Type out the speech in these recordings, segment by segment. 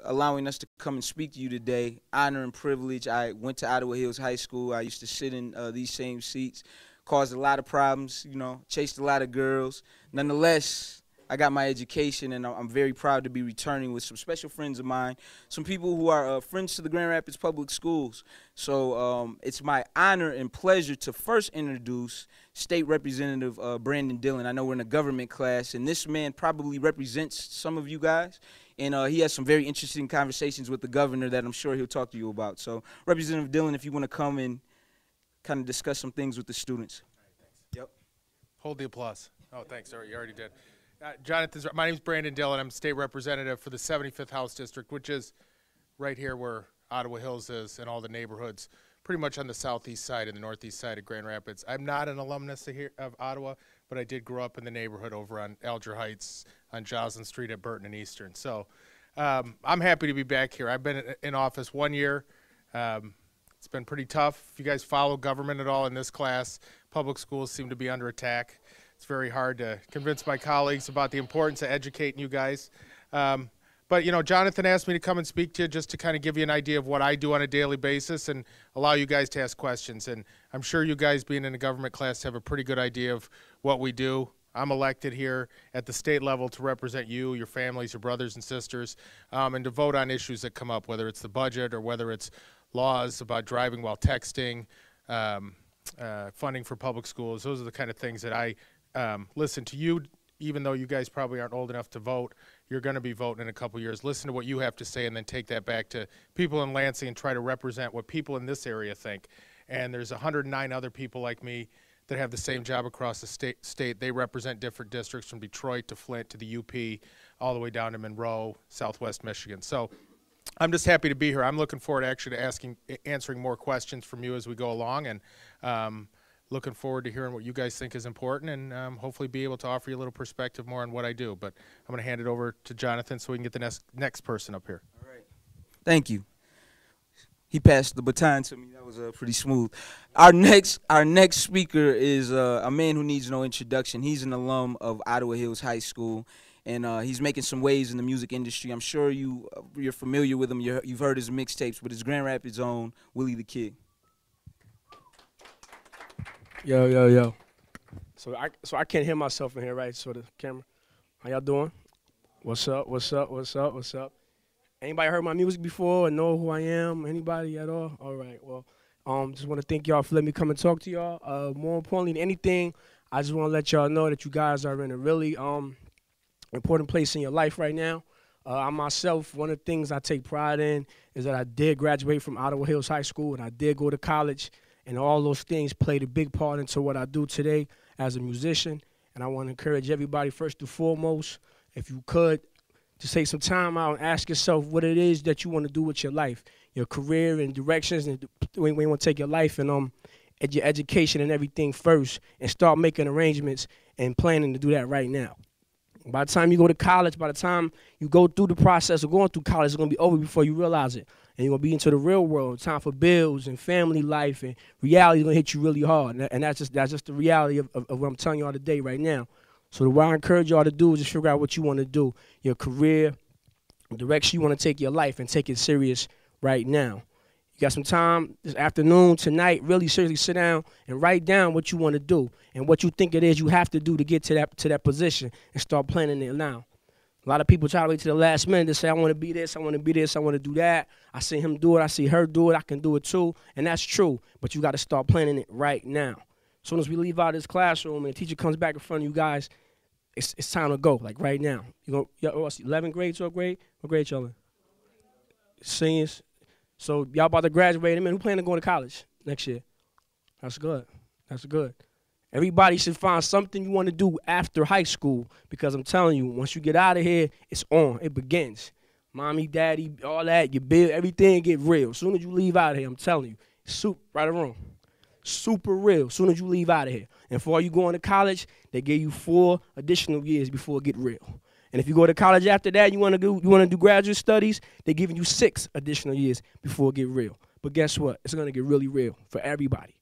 allowing us to come and speak to you today. Honor and privilege. I went to Ottawa Hills High School. I used to sit in these same seats, caused a lot of problems, you know, chased a lot of girls. Nonetheless, I got my education, and I'm very proud to be returning with some special friends of mine, some people who are friends to the Grand Rapids Public Schools. So it's my honor and pleasure to first introduce State Representative Brandon Dillon. I know we're in a government class, and this man probably represents some of you guys, and he has some very interesting conversations with the governor that I'm sure he'll talk to you about. So, Representative Dillon, if you want to come and kind of discuss some things with the students. All right, thanks. Yep. Hold the applause. Oh, thanks. Sorry, you already did. Jonathan, my name is Brandon Dillon. I'm state representative for the 75th House District, which is right here where Ottawa Hills is and all the neighborhoods, pretty much on the southeast side and the northeast side of Grand Rapids. I'm not an alumnus of Ottawa, but I did grow up in the neighborhood over on Alger Heights on Joslin Street at Burton and Eastern. So I'm happy to be back here. I've been in office 1 year. It's been pretty tough. If you guys follow government at all in this class, public schools seem to be under attack. It's very hard to convince my colleagues about the importance of educating you guys. But, you know, Jonathan asked me to come and speak to you just to kind of give you an idea of what I do on a daily basis and allow you guys to ask questions. And I'm sure you guys being in a government class have a pretty good idea of what we do. I'm elected here at the state level to represent you, your families, your brothers and sisters, and to vote on issues that come up, whether it's the budget or whether it's laws about driving while texting, funding for public schools. Those are the kind of things that I listen to you, even though you guys probably aren't old enough to vote. You're going to be voting in a couple years. Listen to what you have to say and then take that back to people in Lansing and try to represent what people in this area think. And there's 109 other people like me that have the same job across the state. They represent different districts from Detroit to Flint to the UP, all the way down to Monroe, Southwest Michigan. So I'm just happy to be here. I'm looking forward to actually answering more questions from you as we go along, and looking forward to hearing what you guys think is important, and hopefully be able to offer you a little perspective more on what I do. But I'm going to hand it over to Jonathan so we can get the next person up here. All right. Thank you. He passed the baton to me. That was pretty smooth. Our next speaker is a man who needs no introduction. He's an alum of Ottawa Hills High School, and he's making some waves in the music industry. I'm sure you're familiar with him. You've heard his mixtapes, but his Grand Rapids' own Willie the Kid. Yo. So I can't hear myself in here, right? So the camera. How y'all doing? What's up? Anybody heard my music before and know who I am? Anybody at all? All right. Well, just want to thank y'all for letting me come and talk to y'all. More importantly than anything, I just want to let y'all know that you guys are in a really important place in your life right now. I myself, one of the things I take pride in is that I did graduate from Ottawa Hills High School, and I did go to college. And all those things played a big part into what I do today as a musician. And I want to encourage everybody, first and foremost, if you could, to take some time out and ask yourself what it is that you want to do with your life, your career and directions, and where you want to take your life, and your education and everything first, and start making arrangements and planning to do that right now. By the time you go to college, by the time you go through the process of going through college, it's going to be over before you realize it. And you're going to be into the real world. Time for bills and family life, and reality is going to hit you really hard. And that's just the reality of what I'm telling y'all today right now. So what I encourage y'all to do is just figure out what you want to do, your career, the direction you want to take your life, and take it serious right now. You got some time this afternoon, tonight, really seriously sit down and write down what you want to do and what you think it is you have to do to get to that position, and start planning it now. A lot of people try to wait to the last minute to say, I want to be this, I want to be this, I want to do that. I see him do it, I see her do it, I can do it too. And that's true, but you got to start planning it right now. As soon as we leave out of this classroom and the teacher comes back in front of you guys, it's time to go, like right now. You go, 11th grade, 12th grade? What grade y'all in? Seniors. So y'all about to graduate. I mean, who planning to go to college next year? That's good. That's good. Everybody should find something you want to do after high school, because I'm telling you, once you get out of here, it's on. It begins. Mommy, daddy, all that, your bill, everything get real. As soon as you leave out of here, I'm telling you, right or wrong, super real as soon as you leave out of here. And for all you going to college, they give you 4 additional years before it get real. And if you go to college after that, you want to do graduate studies, they're giving you 6 additional years before it get real. But guess what? It's going to get really real for everybody.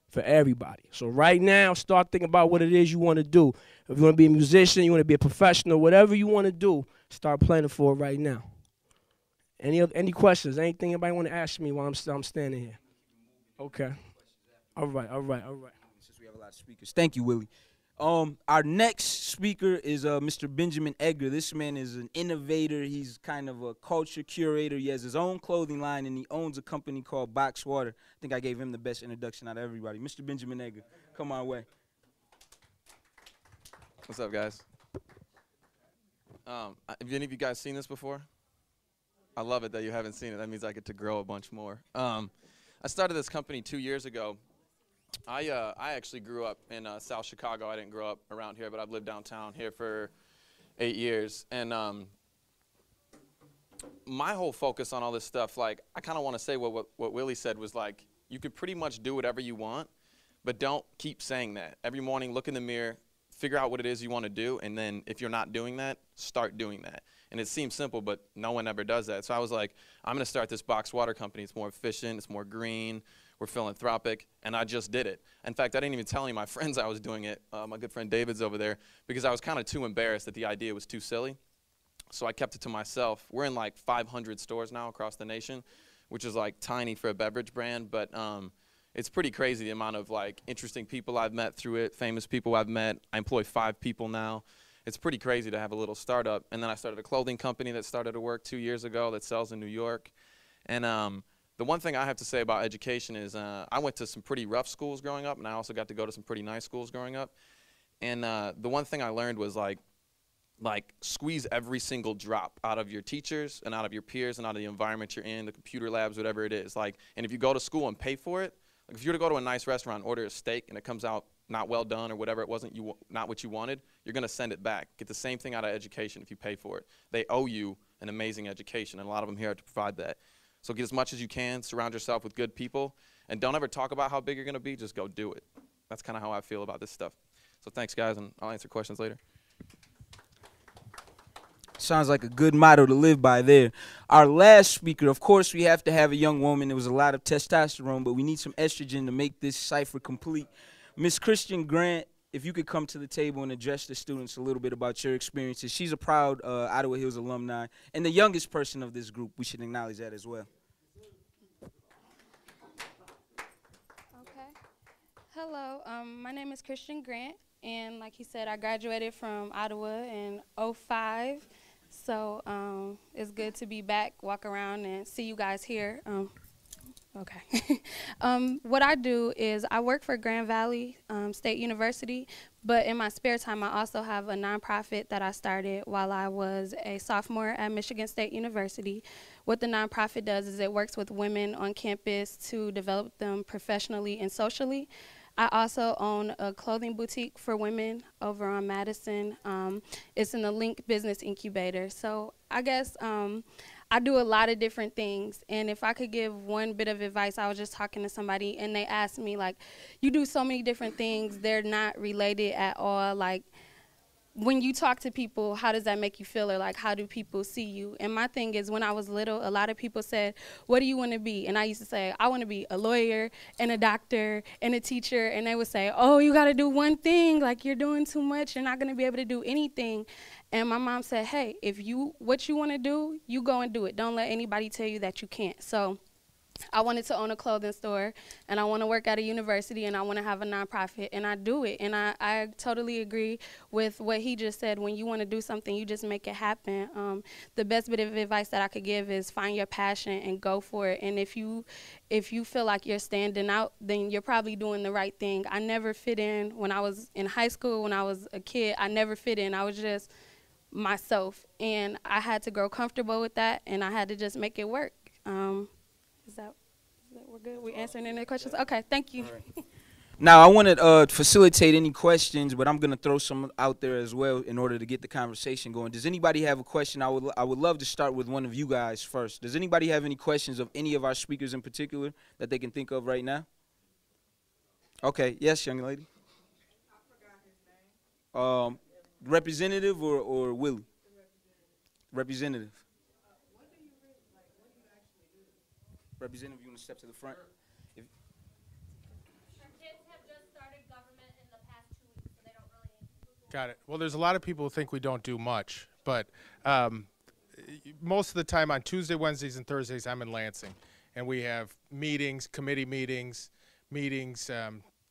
For everybody. So right now, start thinking about what it is you want to do. If you want to be a musician, you want to be a professional, whatever you want to do, start planning for it right now. Any questions? Anything anybody want to ask me while I'm standing here? Okay. All right. Since we have a lot of speakers. Thank you, Willie. Our next speaker is Mr. Benjamin Edgar. This man is an innovator. He's kind of a culture curator. He has his own clothing line, and he owns a company called Box Water. I think I gave him the best introduction out of everybody. Mr. Benjamin Edgar, come our way. What's up, guys? Have any of you guys seen this before? I love it that you haven't seen it. That means I get to grow a bunch more. I started this company 2 years ago. I actually grew up in South Chicago. I didn't grow up around here, but I've lived downtown here for 8 years. And my whole focus on all this stuff, like, I kind of want to say what Willie said was, like, you could pretty much do whatever you want, but don't keep saying that. Every morning, look in the mirror, figure out what it is you want to do, and then if you're not doing that, start doing that. And it seems simple, but no one ever does that. So I was like, I'm going to start this box water company. It's more efficient. It's more green. We're philanthropic. And I just did it. In fact, I didn't even tell any of my friends I was doing it. My good friend David's over there, because I was kind of too embarrassed that the idea was too silly. So I kept it to myself. We're in like 500 stores now across the nation, which is like tiny for a beverage brand. But it's pretty crazy the amount of like interesting people I've met through it, famous people I've met. I employ 5 people now. It's pretty crazy to have a little startup. And then I started a clothing company that started to work 2 years ago that sells in New York. And the one thing I have to say about education is I went to some pretty rough schools growing up, and I also got to go to some pretty nice schools growing up. And the one thing I learned was like squeeze every single drop out of your teachers and out of your peers and out of the environment you're in, the computer labs, whatever it is. Like, and if you go to school and pay for it, like if you were to go to a nice restaurant and order a steak and it comes out not well done or whatever, it wasn't not what you wanted, you're going to send it back. Get the same thing out of education if you pay for it. They owe you an amazing education, and a lot of them here to provide that. So get as much as you can, surround yourself with good people, and don't ever talk about how big you're going to be, just go do it. That's kind of how I feel about this stuff. So thanks, guys, and I'll answer questions later. Sounds like a good motto to live by there. Our last speaker, of course, we have to have a young woman. There was a lot of testosterone, but we need some estrogen to make this cipher complete. Miss Christian Grant, if you could come to the table and address the students a little bit about your experiences. She's a proud Ottawa Hills alumni and the youngest person of this group. We should acknowledge that as well. Okay. Hello, my name is Christian Grant, and like he said, I graduated from Ottawa in '05. So it's good to be back, walk around, and see you guys here. Okay. What I do is I work for Grand Valley State University, but in my spare time I also have a nonprofit that I started while I was a sophomore at Michigan State University. What the nonprofit does is it works with women on campus to develop them professionally and socially. I also own a clothing boutique for women over on Madison. It's in the Link Business Incubator. So I guess I do a lot of different things, and if I could give one bit of advice, I was just talking to somebody, and they asked me, like, you do so many different things, they're not related at all. Like, when you talk to people, how does that make you feel, or like, how do people see you? And my thing is, when I was little, a lot of people said, what do you want to be? And I used to say, I want to be a lawyer and a doctor and a teacher, and they would say, oh, you got to do one thing, like, you're doing too much, you're not going to be able to do anything. And my mom said, hey, what you want to do, you go and do it. Don't let anybody tell you that you can't. So I wanted to own a clothing store, and I want to work at a university, and I want to have a nonprofit, and I do it. And I totally agree with what he just said. When you want to do something, you just make it happen. The best bit of advice that I could give is find your passion and go for it. And if you feel like you're standing out, then you're probably doing the right thing. I never fit in. When I was in high school, when I was a kid, I never fit in. I was just myself, and I had to grow comfortable with that, and I had to just make it work. Is that we're good? We answering any questions? Okay, thank you. Right. Now, I want to facilitate any questions, but I'm going to throw some out there as well in order to get the conversation going. Does anybody have a question? I would love to start with one of you guys first. Does anybody have any questions of any of our speakers in particular that they can think of right now? Okay, yes, young lady. I forgot his name. Representative or Willie? Representative. What do you actually do? Representative, you want to step to the front? If, Our kids have just started government in the past 2 weeks, so they don't really. Got it. Well, there's a lot of people who think we don't do much, but most of the time on Tuesday, Wednesdays, and Thursdays, I'm in Lansing. And we have meetings, committee meetings,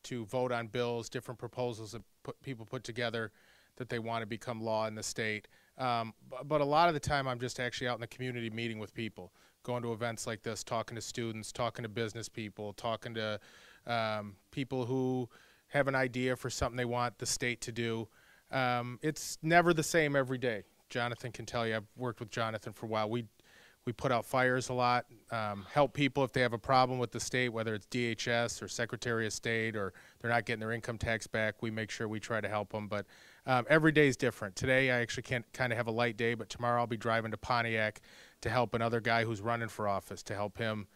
to vote on bills, different proposals that people put together that they want to become law in the state. But a lot of the time, I'm just actually out in the community meeting with people, going to events like this, talking to students, talking to business people, talking to people who have an idea for something they want the state to do. It's never the same every day. Jonathan can tell you. I've worked with Jonathan for a while. We put out fires a lot, help people if they have a problem with the state, whether it's DHS or Secretary of State or they're not getting their income tax back. We make sure we try to help them. But every day is different. Today I actually can't kind of have a light day, but tomorrow I'll be driving to Pontiac to help another guy who's running for office, to help him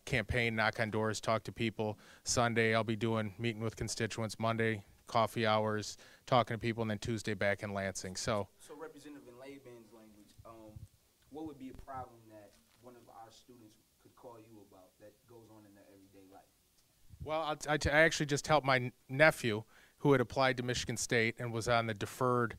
campaign, knock on doors, talk to people. Sunday I'll be meeting with constituents. Monday, coffee hours, talking to people, and then Tuesday back in Lansing. So Representative, in layman's language, what would be a problem that one of our students could call you about that goes on in their everyday life? Well, I actually just helped my nephew who had applied to Michigan State and was on the deferred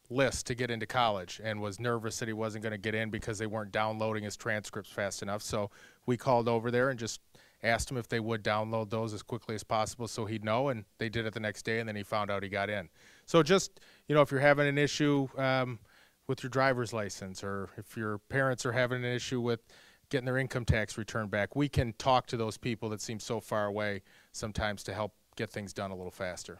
list to get into college and was nervous that he wasn't going to get in because they weren't downloading his transcripts fast enough. So we called over there and just asked him if they would download those as quickly as possible so he'd know, and they did it the next day, and then he found out he got in. So just, if you're having an issue with your driver's license, or if your parents are having an issue with getting their income tax return back, we can talk to those people that seem so far away sometimes to help get things done a little faster.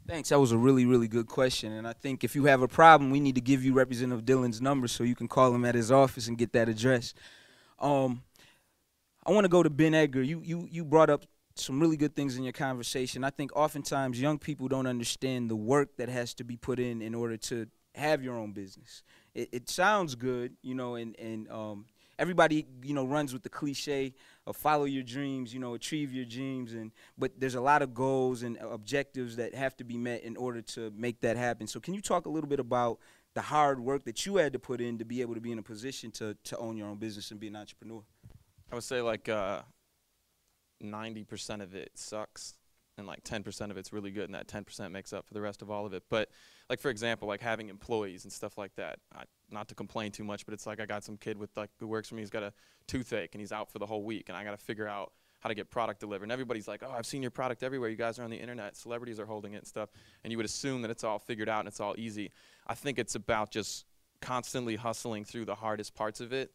Thanks. That was a really, really good question. And I think if you have a problem, we need to give you Representative Dillon's number so you can call him at his office and get that addressed. I want to go to Ben Edgar. You brought up some really good things in your conversation. I think oftentimes young people don't understand the work that has to be put in order to have your own business. It sounds good, and everybody, runs with the cliche of follow your dreams, achieve your dreams, but there's a lot of goals and objectives that have to be met in order to make that happen. So can you talk a little bit about the hard work that you had to put in to be able to be in a position to own your own business and be an entrepreneur? I would say 90% of it sucks and 10% of it's really good, and that 10% makes up for the rest of all of it. But for example, having employees and stuff like that, not to complain too much, but it's I got some kid with who works for me, he's got a toothache and he's out for the whole week, and I got to figure out how to get product delivered. And everybody's like, oh, I've seen your product everywhere. You guys are on the internet. Celebrities are holding it and stuff. And you would assume that it's all figured out and it's all easy. I think it's about just constantly hustling through the hardest parts of it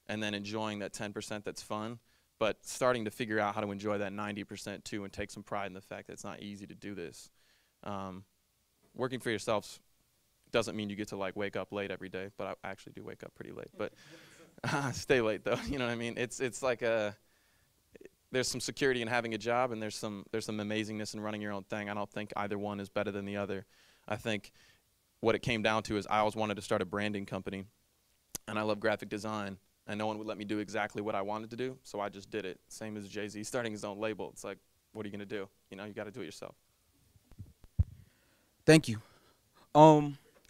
and then enjoying that 10% that's fun, but starting to figure out how to enjoy that 90% too and take some pride in the fact that it's not easy to do this. Working for yourself doesn't mean you get to wake up late every day, but I actually do wake up pretty late. But stay late though, you know what I mean? It's there's some security in having a job, and there's some amazingness in running your own thing. I don't think either one is better than the other. I think what it came down to is I always wanted to start a branding company, and I love graphic design. And no one would let me do exactly what I wanted to do, so I just did it. Same as Jay-Z starting his own label. It's what are you going to do? You got to do it yourself. Thank you.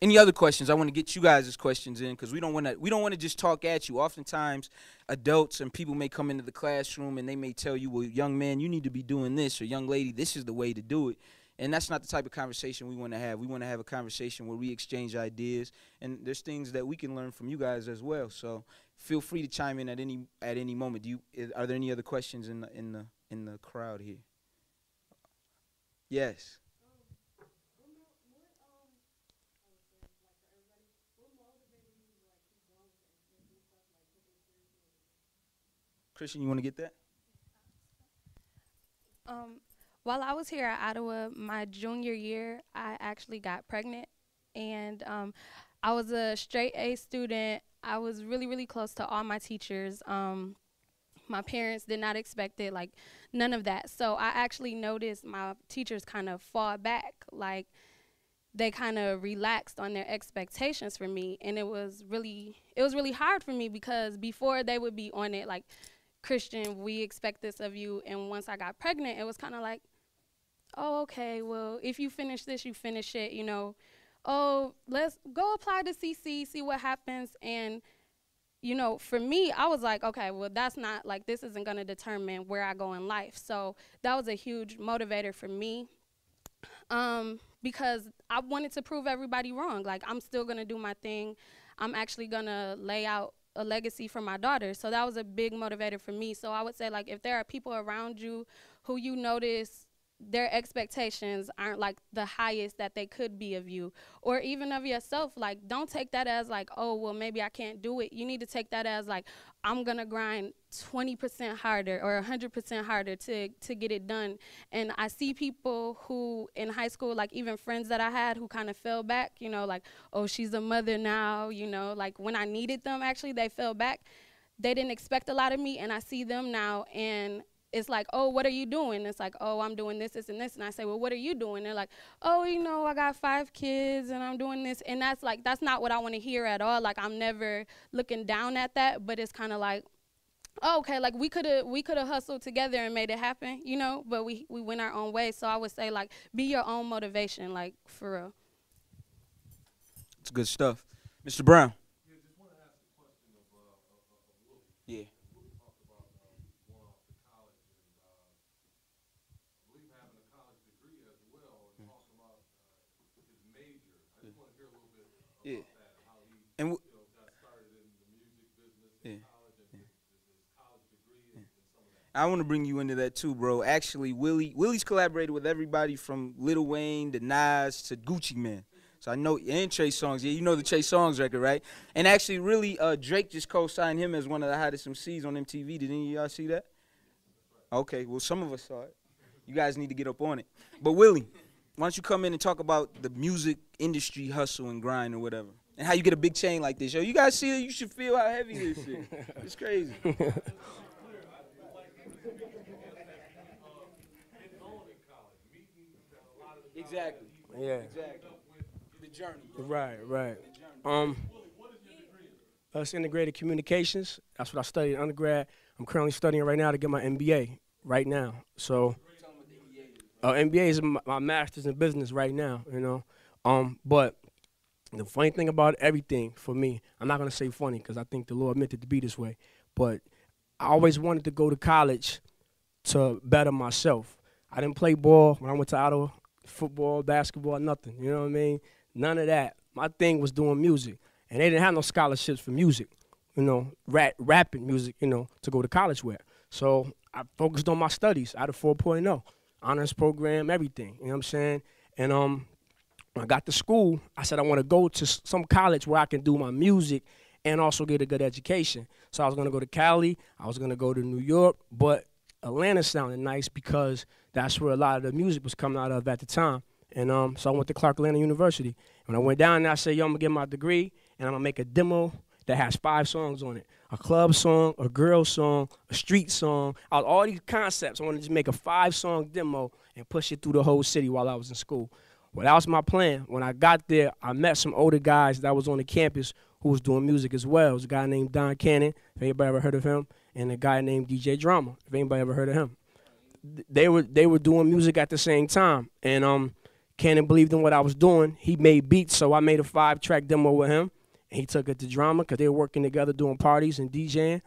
Any other questions? I want to get you guys' questions in because we don't want to just talk at you. Oftentimes, adults and people may come into the classroom and they may tell you, well, young man, you need to be doing this, or young lady, this is the way to do it. And that's not the type of conversation we want to have. We want to have a conversation where we exchange ideas, and there's things that we can learn from you guys as well. So feel free to chime in at any moment. Are there any other questions in the crowd here? Yes. Christian, you want to get that? While I was here at Ottawa, my junior year, I actually got pregnant, and I was a straight A student. I was really, really close to all my teachers. My parents did not expect it, none of that. So I actually noticed my teachers kind of fall back, they kind of relaxed on their expectations for me, and it was really hard for me because before they would be on it Christian, we expect this of you, and once I got pregnant, it was kind of oh, okay, well, if you finish this, you finish it, oh, let's go apply to CC, see what happens. And, for me, I was okay, well, that's not, this isn't going to determine where I go in life. So that was a huge motivator for me. because I wanted to prove everybody wrong. Like, I'm still gonna do my thing. I'm actually gonna lay out a legacy for my daughter. So that was a big motivator for me. So I would say, like, if there are people around you who you notice their expectations aren't like the highest that they could be of you, or even of yourself, like, don't take that as like, oh, well, maybe I can't do it. You need to take that as like, I'm gonna grind 20% harder or 100% harder to get it done. And I see people who in high school, like even friends that I had who kind of fell back, you know, like, oh, she's a mother now, you know, like when I needed them, actually, they fell back. They didn't expect a lot of me, and I see them now, and it's like, oh, what are you doing? It's like, oh, I'm doing this, this, and this. And I say, well, what are you doing? They're like, oh, you know, I got 5 kids and I'm doing this. And that's like, that's not what I want to hear at all. Like, I'm never looking down at that, but it's kind of like, oh, okay, like we could have hustled together and made it happen, you know, but we went our own way. So I would say, like, be your own motivation, like, for real. It's good stuff. Mr. Brown. Yeah, just want to ask a question of Willie. Yeah. Willie talked about going off to college and I believe having a college degree as well, and talking about his major. I just want to hear a little bit about that, how he And got started in the music business Yeah. in college and his college degree and some of that. I want to bring you into that too, bro. Actually, Willie's collaborated with everybody from Lil Wayne to Nas to Gucci Mane. So I know, and Trey Songz. Yeah, you know the Trey Songz record, right? And actually, really, Drake just co-signed him as one of the hottest MCs on MTV. Did any of y'all see that? Okay, well, some of us saw it. You guys need to get up on it. But Willie, why don't you come in and talk about the music industry hustle and grind or whatever, and how you get a big chain like this. Yo, you guys see it? You should feel how heavy this is. It's crazy. Exactly. Yeah. Exactly. The journey. Right, right. It's integrated communications. That's what I studied in undergrad. I'm currently studying right now to get my MBA right now. So, MBA is my master's in business right now, you know. But the funny thing about everything for me, I'm not going to say funny because I think the Lord meant it to be this way, but I always wanted to go to college to better myself. I didn't play ball when I went to Ottawa, football, basketball, nothing, you know what I mean? None of that. My thing was doing music. And they didn't have no scholarships for music, you know, rapping music, you know, to go to college with. So I focused on my studies. I had a 4.0, honors program, everything, you know what I'm saying? And when I got to school, I said I want to go to some college where I can do my music and also get a good education. So I was going to go to Cali. I was going to go to New York. But Atlanta sounded nice because that's where a lot of the music was coming out of at the time. And so I went to Clark Atlanta University. When I went down there, I said, yo, I'm going to get my degree, and I'm going to make a demo that has 5 songs on it. A club song, a girl song, a street song. All these concepts. I wanted to just make a 5-song demo and push it through the whole city while I was in school. Well, that was my plan. When I got there, I met some older guys that was on the campus who was doing music as well. There was a guy named Don Cannon, if anybody ever heard of him, and a guy named DJ Drama, if anybody ever heard of him. They were doing music at the same time, and Cannon believed in what I was doing. He made beats, so I made a 5-track demo with him, and he took it to Drama because they were working together doing parties and DJing.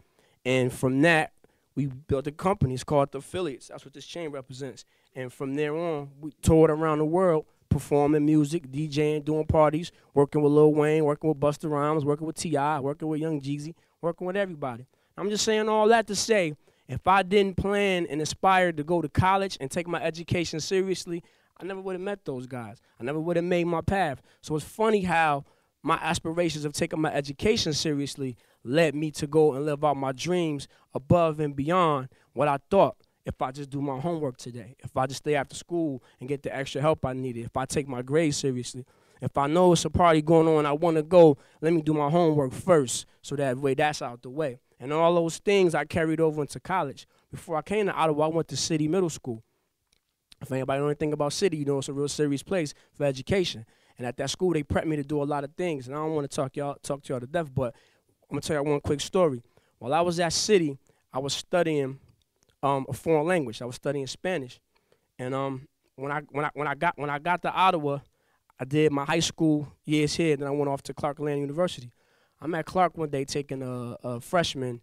And from that, we built a company. It's called The Affiliates. That's what this chain represents. And from there on, we toured around the world, performing music, DJing, doing parties, working with Lil Wayne, working with Busta Rhymes, working with T.I., working with Young Jeezy, working with everybody. I'm just saying all that to say, if I didn't plan and aspire to go to college and take my education seriously, I never would have met those guys. I never would have made my path. So it's funny how my aspirations of taking my education seriously led me to go and live out my dreams above and beyond what I thought. If I just do my homework today, if I just stay after school and get the extra help I needed, if I take my grades seriously, if I know it's a party going on, I want to go, let me do my homework first so that way that's out the way. And all those things I carried over into college. Before I came to Ottawa, I went to City Middle School. If anybody know anything about City, you know it's a real serious place for education. And at that school, they prepped me to do a lot of things. And I don't want to talk to y'all to death, but I'm going to tell y'all one quick story. While I was at City, I was studying a foreign language. I was studying Spanish. And when I got to Ottawa, I did my high school years here, then I went off to Clark Atlanta University. I'm at Clark one day taking a freshman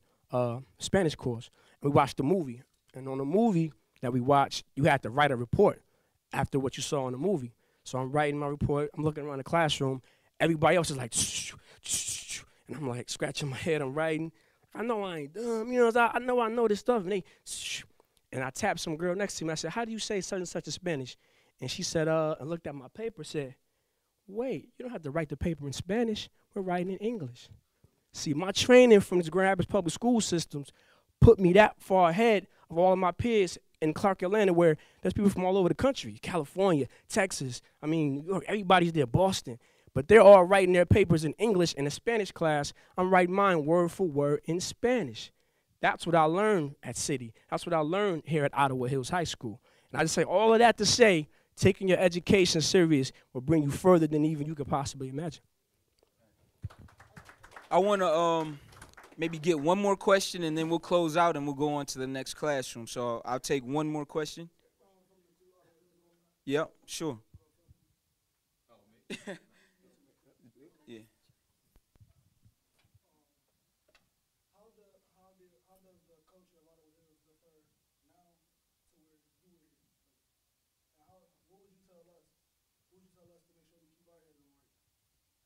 Spanish course. We watched the movie. And on the movie that we watched, you had to write a report after what you saw in the movie. So I'm writing my report. I'm looking around the classroom. Everybody else is like, and I'm like scratching my head. I'm writing. I know I ain't dumb. You know, I know this stuff. And I tapped some girl next to me. I said, how do you say such and such in Spanish? And she said, and looked at my paper, said, wait, you don't have to write the paper in Spanish. We're writing in English. See, my training from the Grand Rapids public school systems put me that far ahead of all of my peers in Clark, Atlanta, where there's people from all over the country, California, Texas. I mean, everybody's there, Boston. But they're all writing their papers in English. In the Spanish class, I'm writing mine word for word in Spanish. That's what I learned at City. That's what I learned here at Ottawa Hills High School. And I just say all of that to say, taking your education serious will bring you further than even you could possibly imagine. I want to maybe get one more question, and then we'll close out and we'll go on to the next classroom. So I'll take one more question. Yep, sure. Yeah.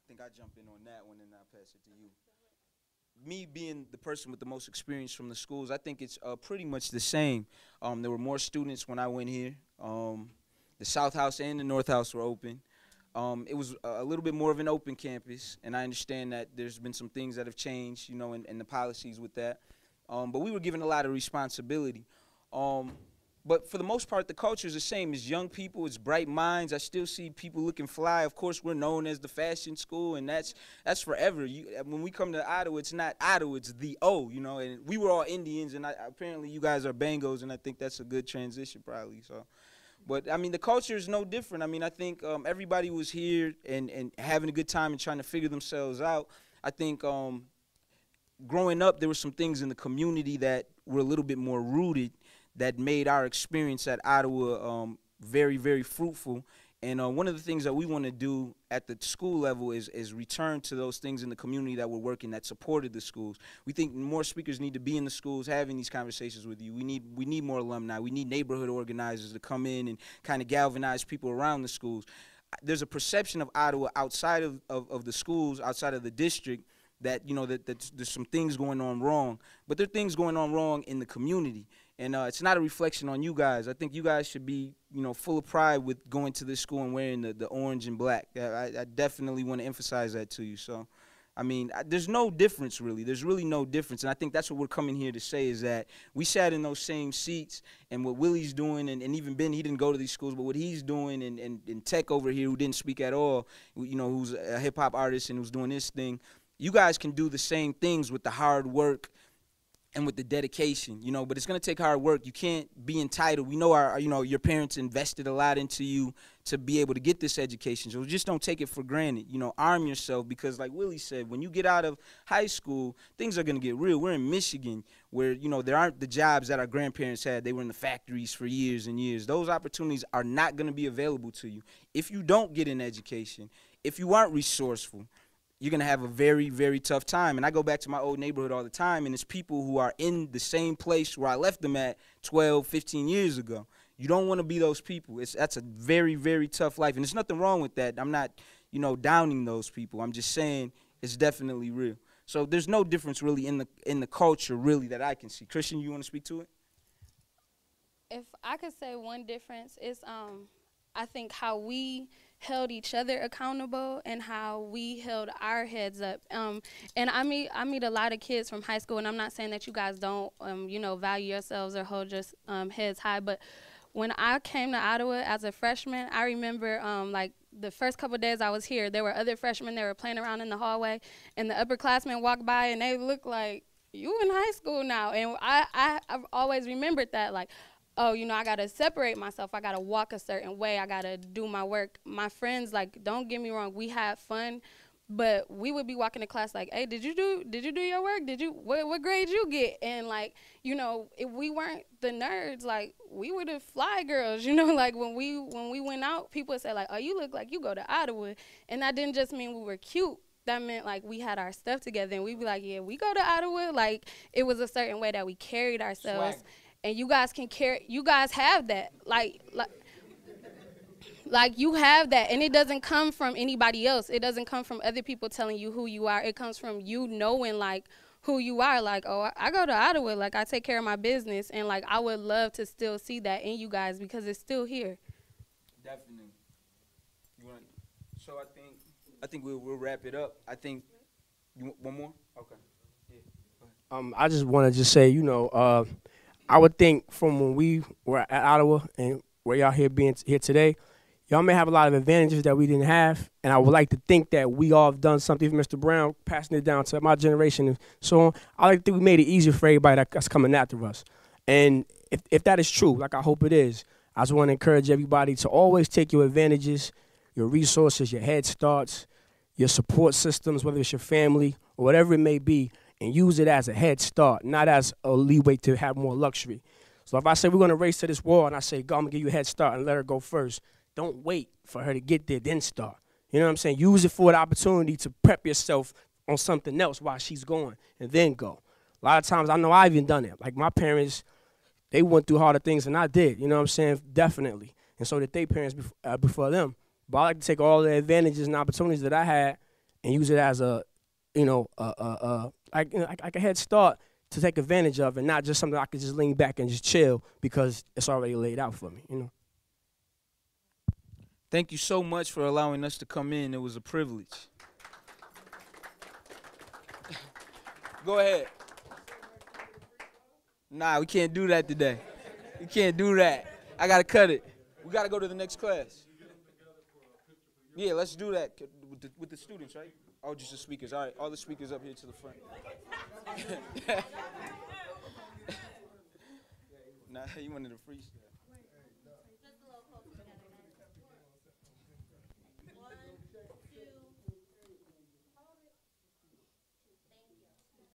I think I jump in on that one and I'll pass it to you. Me being the person with the most experience from the schools, I think it's pretty much the same. There were more students when I went here. The South House and the North House were open. It was a little bit more of an open campus, and I understand that there's been some things that have changed, you know, in the policies with that. But we were given a lot of responsibility. But for the most part, the culture is the same. It's young people, it's bright minds. I still see people looking fly. Of course, we're known as the fashion school, and that's forever. When we come to Ottawa, it's not Ottawa, it's the O, you know. And we were all Indians, and apparently you guys are Bangos, and I think that's a good transition probably. So, but, I mean, the culture is no different. I mean, I think everybody was here and having a good time and trying to figure themselves out. I think growing up, there were some things in the community that were a little bit more rooted that made our experience at Ottawa very, very fruitful. And one of the things that we want to do at the school level is return to those things in the community that were working, that supported the schools. We think more speakers need to be in the schools having these conversations with you. We need more alumni. We need neighborhood organizers to come in and kind of galvanize people around the schools. There's a perception of Ottawa outside of the schools, outside of the district, that, you know, that there's some things going on wrong. But there are things going on wrong in the community. And it's not a reflection on you guys. I think you guys should be, you know, full of pride with going to this school and wearing the orange and black. I definitely want to emphasize that to you. So, I mean, there's no difference, really. There's really no difference. And I think that's what we're coming here to say, is that we sat in those same seats, and what Willie's doing, and even Ben, he didn't go to these schools, but what he's doing, and Tech over here, who didn't speak at all, you know, who's a hip-hop artist and who's doing this thing, you guys can do the same things with the hard work and with the dedication, you know, but it's going to take hard work. You can't be entitled. We know you know, your parents invested a lot into you to be able to get this education. So just don't take it for granted. You know, arm yourself, because like Willie said, when you get out of high school, things are going to get real. We're in Michigan, where, you know, there aren't the jobs that our grandparents had. They were in the factories for years and years. Those opportunities are not going to be available to you if you don't get an education, if you aren't resourceful. You're going to have a very, very tough time. And I go back to my old neighborhood all the time, and it's people who are in the same place where I left them at 12, 15 years ago. You don't want to be those people. That's a very, very tough life. And there's nothing wrong with that. I'm not, you know, downing those people. I'm just saying it's definitely real. So there's no difference really in the culture really that I can see. Christian, you want to speak to it? If I could say one difference is I think how we held each other accountable and how we held our heads up. And I meet a lot of kids from high school, and I'm not saying that you guys don't, you know, value yourselves or hold your heads high, but when I came to Ottawa as a freshman, I remember like the first couple of days I was here, there were other freshmen that were playing around in the hallway, and the upperclassmen walked by and they looked like, you in high school now. And I've always remembered that, like, oh, you know, I got to separate myself. I got to walk a certain way. I got to do my work. My friends, like, don't get me wrong, we had fun, but we would be walking to class like, hey, did you do your work? What grade you get? And, like, you know, if we weren't the nerds, like, we were the fly girls, you know, like, when we went out, people would say, like, oh, you look like you go to Ottawa. And that didn't just mean we were cute. That meant, like, we had our stuff together, and we'd be like, yeah, we go to Ottawa. Like, it was a certain way that we carried ourselves. Swag. And you guys can carry, you guys have that. Like Like, you have that, and it doesn't come from anybody else. It doesn't come from other people telling you who you are. It comes from you knowing, like, who you are. Like, oh, I go to Ottawa. Like, I take care of my business, and, like, I would love to still see that in you guys because it's still here. Definitely. So I think we'll wrap it up. I think you want one more? Okay. Yeah. I just want to just say, I would think from when we were at Ottawa and where y'all being here today, y'all may have a lot of advantages that we didn't have, and I would like to think that we all have done something. Even Mr. Brown passing it down to my generation and so on. I like to think we made it easier for everybody that's coming after us. And if that is true, like I hope it is, I just want to encourage everybody to always take your advantages, your resources, your head starts, your support systems, whether it's your family or whatever it may be, and use it as a head start, not as a leeway to have more luxury. So if I say we're going to race to this wall and I say, God, I'm going to give you a head start and let her go first, don't wait for her to get there, then start. You know what I'm saying? Use it for the opportunity to prep yourself on something else while she's going, and then go. A lot of times, I know I've even done it. Like, my parents, they went through harder things than I did. You know what I'm saying? Definitely. And so did their parents before them. But I like to take all the advantages and opportunities that I had and use it as a, like a head start to take advantage of, and not just something I could just lean back and just chill because it's already laid out for me. Thank you so much for allowing us to come in. It was a privilege. Go ahead. Nah, we can't do that today. We can't do that. I got to cut it. We got to go to the next class. Yeah, let's do that with the students, right? Oh, just the speakers. All right, all the speakers up here to the front. Nah, you wanted to freestyle.